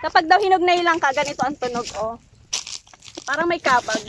Kapag daw hinog na ilang ka, ganito ang tunog, oh. Parang may kapag.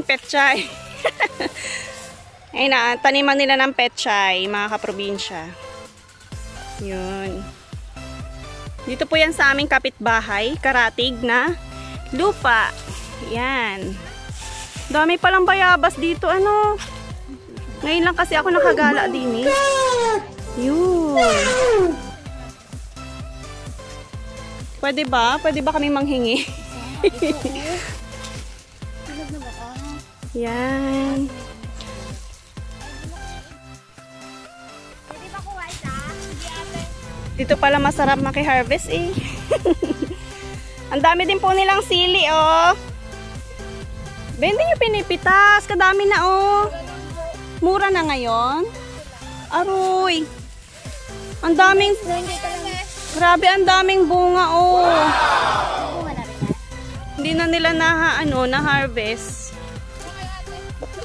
Petchay. Ayun na, taniman nila ng petchay, mga kaprobinsya. Yun. Dito po yan sa aming kapitbahay, karatig na lupa. Yan. Dami palang bayabas dito, ano. Ngayon lang kasi ako nakagala din eh. Yun. Pwede ba? Pwede ba kami manghingi? Yan. Dito pala masarap maki-harvest eh. Ang dami din po nilang sili oh. Hindi nyo pinipitas. Kadami na oh. Mura na ngayon. Aroy. Ang daming. Grabe, ang daming bunga oh. Hindi na nila na-harvest.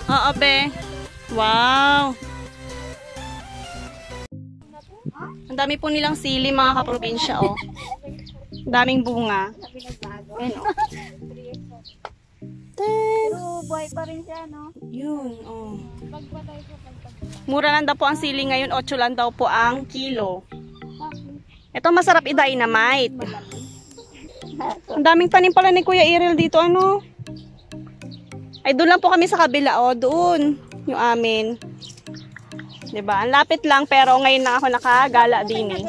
Oo, be. Wow. Ang dami po nilang sili, mga kaprobinsya, oh. Daming bunga. Ayan, oh. Pero buhay pa rin siya, no? Yun, oh. Mura lang daw po ang sili ngayon. 8 lang daw po ang kilo. Ito masarap i-dynamite. Ang daming tanim pala ni Kuya Iril dito, ano? Ay, doon lang po kami sa kabila, oh. Doon. Yung amin. Diba? Ang lapit lang, pero ngayon lang ako nakagala din eh.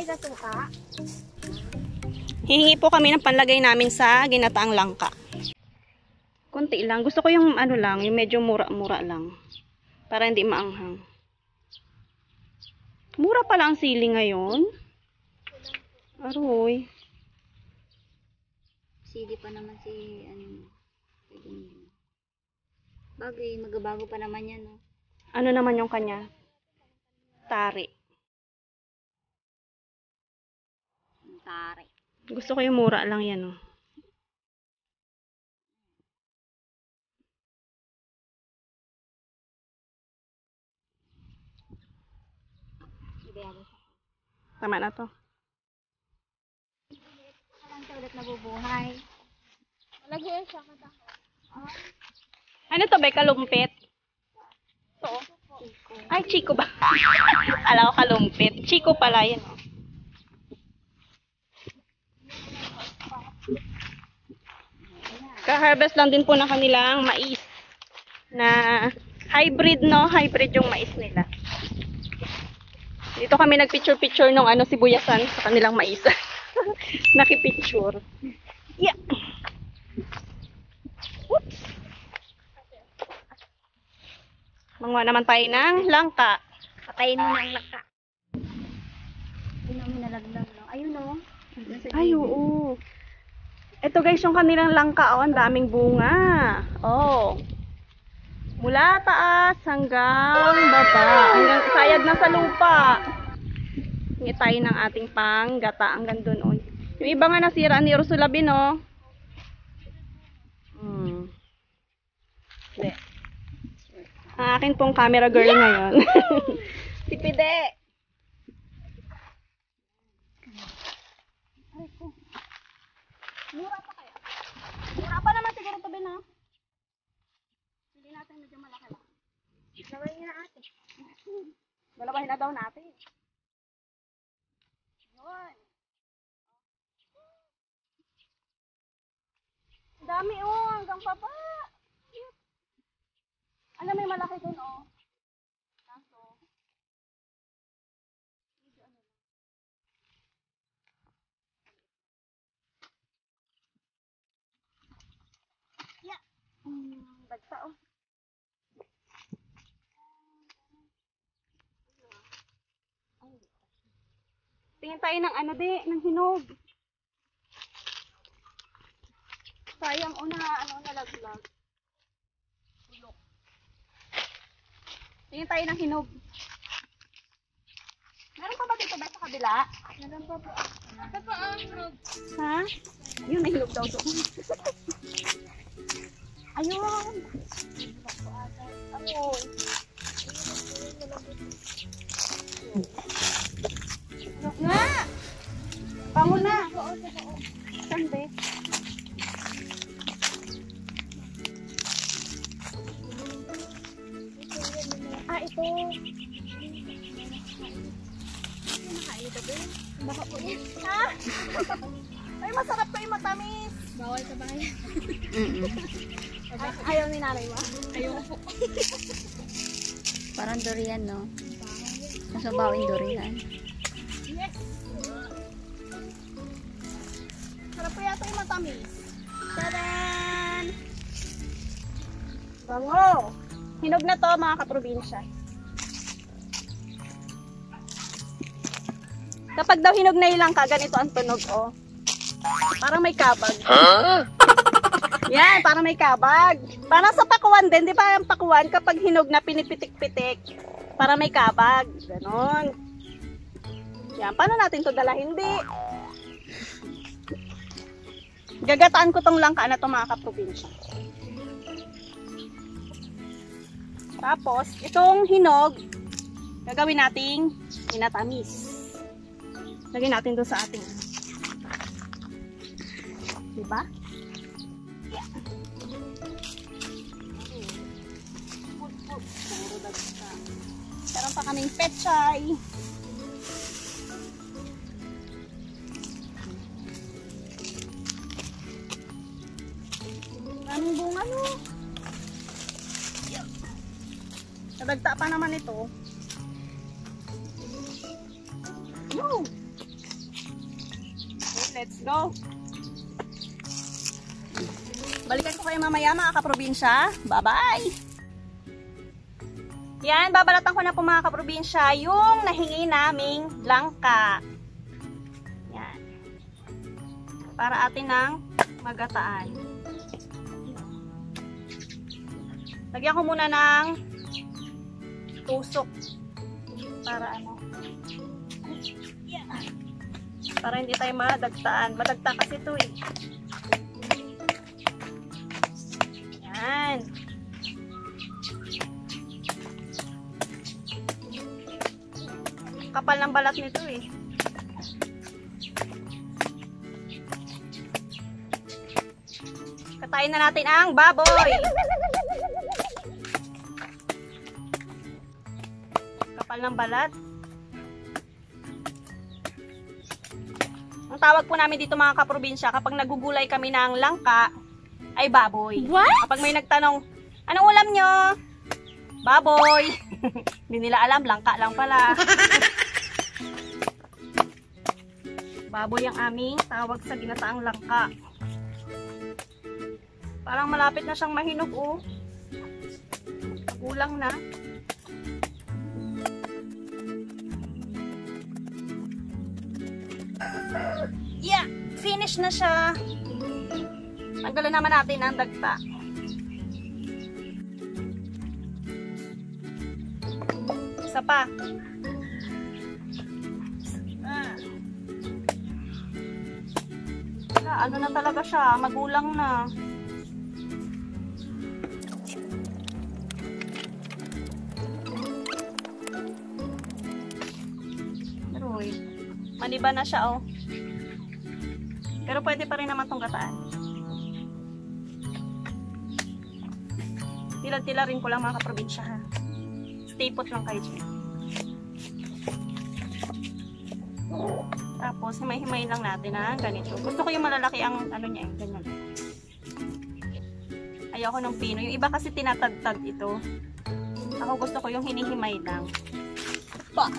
Hihingi po kami ng panlagay namin sa ginataang langka. Kunti lang. Gusto ko yung ano lang, yung medyo mura-mura lang. Para hindi maanghang. Mura pala ang sili ngayon. Aroy. Sili pa naman si, ano, bagay, magabago pa naman yan, no? Ano naman yung kanya? Tari. Tari. Gusto ko yung mura lang yan, oh. Tama na to. Parang siya ulit nabubuhay. Malagyan siya katako. Ano to, be? Kalumpit? Ito. Ay, Chico ba? Alam ko kalumpit. Chico pala yan, oh. Ka-harvest lang din po ng kanilang mais na hybrid, no? Hybrid yung mais nila. Dito kami nagpicture-picture nung sibuyasan sa kanilang mais. Nakipicture. Yeah. Oops. Manguha naman tayo ng langka. Patayin mo ng laka. Ayun ang minalaglag lang. Ayun o. Ay, oo. Ito guys, yung kanilang langka. Oh, ang daming bunga. Oh. Mula taas hanggang baba. Hanggang sayad na sa lupa. Hingi tayo ng ating panggata. Hanggang dun. Oh. Yung iba nga nasira ni Rosulabin, oh. Hindi. Ang akin pong camera girl ngayon. Si Pide. Mura pa kaya? Mura pa naman siguro ito, Ben, ha? Hindi natin medyo malaki lang. Lawayin na ate. Dalawahin na daw natin. Yun. Dami, oh. Hanggang baba. Alam, may malaki dun, oh. Kaso. Yeah. Bagsa, oh. Tingin tayo ng ng hinog. Sayang, nalaglag. Bulok. Tingin tayo ng hinog. Meron pa ba dito ba sa kabila? Meron pa po. Ito po ang hinog. Ha? Yun, may hinog daw doon. Ayun. Ayun. Nga! Pango na! Saan ba? Ito. Baka po yan. Ha? Ay, masarap to yung matamis. Bawal sa bahay. Ayaw ni nanay mo? Ayaw po. Parang durian, no? Masabawing durian. Yes. Sarap po yata yung matamis. Tadan! Bango! Hinog na to, mga kaprobinsya. Kapag daw hinog na ilang ka, ganito ang tunog, oh. Parang may kabag. Huh? Yan, parang may kabag. Parang sa pakuan din, di ba ang pakuan, kapag hinog na pinipitik-pitik, parang may kabag. Ganon. Yan, paano natin to dala? Hindi. Gagataan ko tong langka na to, mga kaprobinsya. Tapos, itong hinog, gagawin nating minatamis. Lagyan natin doon sa ating. Diba? Yeah. Meron pa kaming pechay. Anong bunga, no? Nadagta pa naman ito. Yo! Okay, let's go. Balikan ko kayo mamaya, mga kaprobinsya. Bye-bye! Yan, babalatan ko na po, mga kaprobinsya, yung nahingi naming langka. Yan. Para atin ng magataan. Lagyan ko muna ng tusok. Para yeah. Para hindi tayo madagtaan. Madagta kasi ito, eh. Yan. Kapal ng balat nito, eh. Katayin na natin ang baboy. Kapal ng balat. Ang tawag po namin dito, mga kaprobinsya, kapag nagugulay kami ng langka, ay baboy. What? Kapag may nagtanong, anong ulam nyo? Baboy. Hindi nila alam, langka lang pala. Baboy ang aming tawag sa ginataang langka. Parang malapit na siyang mahinog, oh. Kulang na. Yeah! Finish na siya. Tanggalan naman natin ang dagta. Isa pa. Ano na talaga siya? Magulang na. Maniba na siya, oh. Pero pwede pa rin naman tong gataan. Tila-tila rin ko lang mga kaprobinsya, ha. Stay put lang kayo dyan. Tapos, himay-himay lang natin, ha. Ganito. Gusto ko yung malalaki ang, ano niya, ganyan. Ayoko ng pino. Yung iba kasi tinatagtag ito. Ako gusto ko yung hinihimay lang. Pa!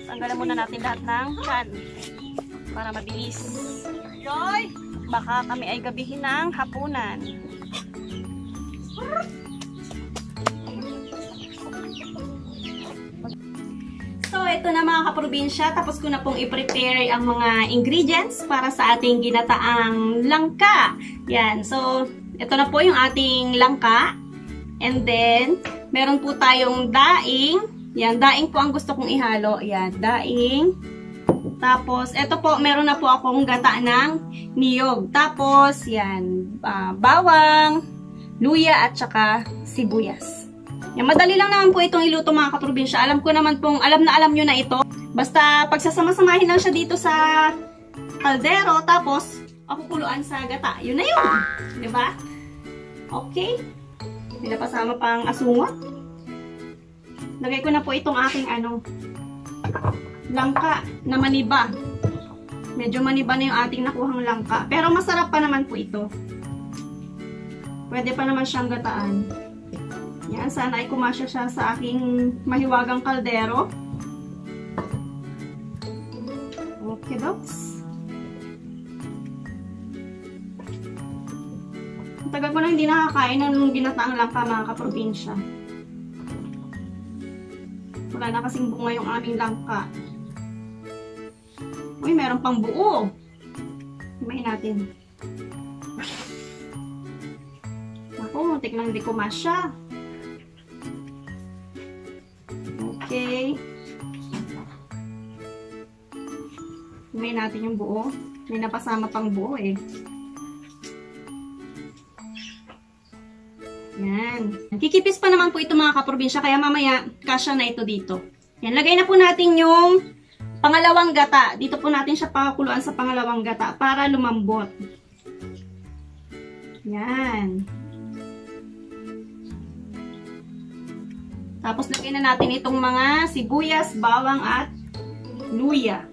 Tanggalan muna natin lahat ng tiyan para mabilis. Joy! Baka kami ay gabihin ng hapunan. So, ito na mga kaprobinsya. Tapos ko na pong i-prepare ang mga ingredients para sa ating ginataang langka. Yan. So, ito na po yung ating langka. And then, meron po tayong daing. Yan, daing po ang gusto kong ihalo. Yan, daing. Tapos, eto po, meron na po akong gata ng niyog. Tapos, yan, bawang, luya, at saka sibuyas. Yan, madali lang naman po itong iluto mga kaprobinsya. Alam ko naman pong, alam na alam nyo na ito. Basta, pagsasama-samahin lang siya dito sa kaldero. Tapos, pakukuluan sa gata. Yun na yun. Diba? Okay. May napasama pang asungot. Lagay ko na po itong aking langka na maniba. Medyo maniba na yung ating nakuhang langka. Pero masarap pa naman po ito. Pwede pa naman siyang gataan. Yan, sana ay kumasya siya sa aking mahiwagang kaldero. Okay, dogs. Tagal ko na hindi nakakain ng ginataang langka mga kaprobinsya. Wala na kasing bunga yung aming langka. Uy, meron pang buo. Himahin natin. Ako, muntik lang hindi kumasya. Okay. Himahin natin yung buo. May napasama pang buo eh. Yan. Kikipis pa naman po ito mga kaprobinsya, kaya mamaya kasya na ito dito. Yan, lagay na po natin yung pangalawang gata. Dito po natin siya pakukuluan sa pangalawang gata para lumambot. Yan. Tapos lagay na natin itong mga sibuyas, bawang at luya.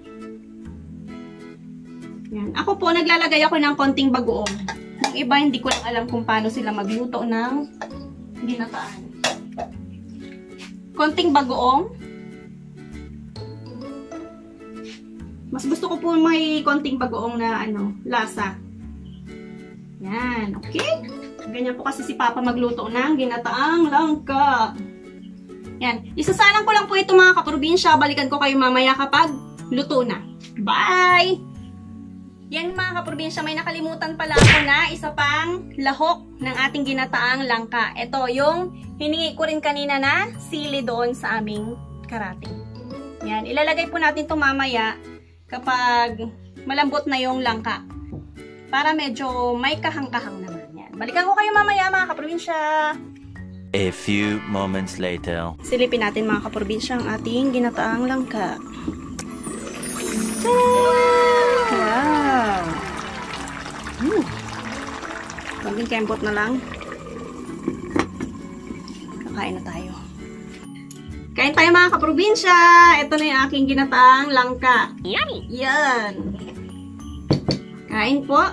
Yan. Ako po, naglalagay ako ng konting bagoong. Yung iba, hindi ko lang alam kung paano sila magluto ng ginataan. Konting bagoong. Mas gusto ko po may konting bagoong na lasa. Yan, okay? Ganyan po kasi si Papa magluto ng ginataang langka. Yan, isasalang ko lang po ito mga kaprobinsya. Balikan ko kayo mamaya kapag luto na. Bye! Yan mga kaprobinsya, may nakalimutan pala ako na isa pang lahok ng ating ginataang langka. Ito yung hiningi ko rin kanina na sili doon sa aming karating. Yan, ilalagay po natin ito mamaya kapag malambot na yung langka. Para medyo may kahang-kahang naman. Yan. Balikan ko kayo mamaya mga kaprobinsya. A few moments later. Silipin natin mga kaprobinsya ang ating ginataang langka. Wow! Konting kembot na lang. Kakain na tayo. Kain tayo mga kaprobinsya! Ito na yung aking ginataang langka. Yummy! Yan! Kain po.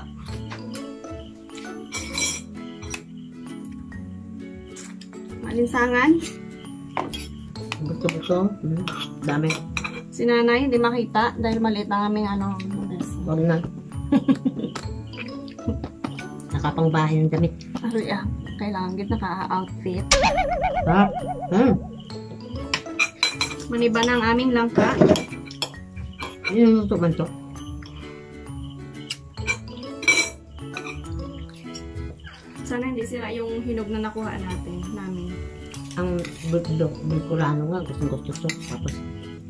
alinsangan. Buto-buto. Dami. Si nanay, hindi makita dahil maliit ang aming ano. Huwag na. Nakapangbahay ng damit. Aray ah, kailangan git naka-outfit. Sarap. Maniba na ang aming langka. Niluto man to. Sana hindi sila yung hinog na nakuha namin. Ang bulkulano nga, gustong-gusto to. Tapos,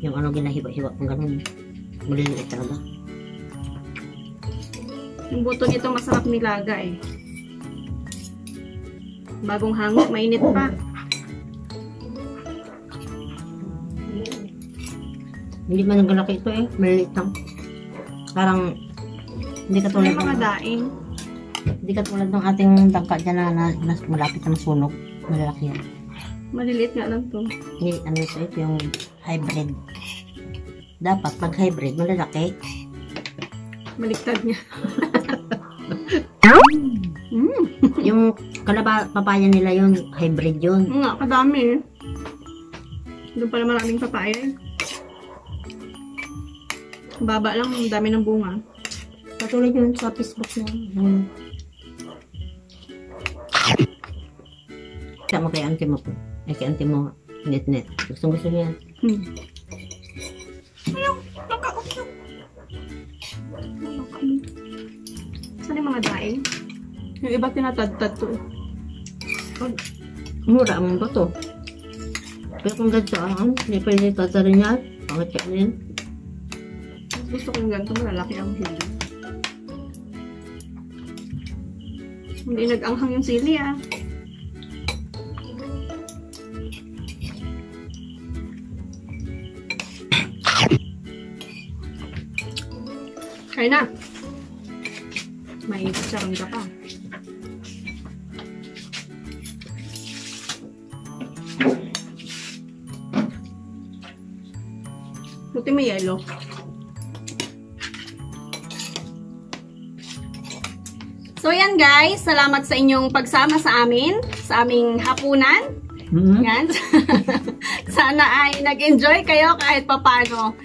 yung ano ginahiwa-hiwa kung ganun. Maliliit talaga. Yung buto nito masarap nilaga eh. Bagong hango, mainit pa. Hindi man nagalaki ito eh. Maliliit lang. Parang, hindi katulad May mga daing. Hindi katulad ng ating dangka dyan na malapit na masunog. Malalaki yan. Maliliit nga lang to. Hindi, ano ito yung hybrid. Dapat pag hybrid, malalaki. Baliktad niya. Yung papaya nila yun, hybrid yun. Nga, kadami eh. Doon pala maraming papaya eh. Baba lang, ang dami ng bunga. Katulad yun sa Facebook niya. Kaya mo kay auntie mo po. Ay kay auntie mo, net-net. Gusto niya. Ayaw, nakakausap. Saan yung mga daing? Yung iba tinatad-tad to. Mura ang bato. Pero kung ganito hindi pwede tatarin niya. Pangit ka rin. Gusto ko yung ganito, malalaki ang hindi. Hindi nag-anghang yung sili ah. Kaya na. May kutsarang ka pa. Buti may yellow. So yan guys, salamat sa inyong pagsama sa amin, sa aming hapunan. Yan. Sana ay nag-enjoy kayo kahit papano.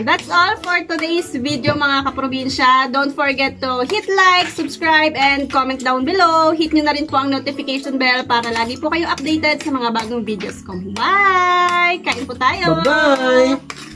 That's all for today's video mga kaprobinsya. Don't forget to hit like, subscribe, and comment down below. Hit nyo na rin po ang notification bell para lagi po kayo updated sa mga bagong videos ko. Bye! Kain po tayo! Bye-bye!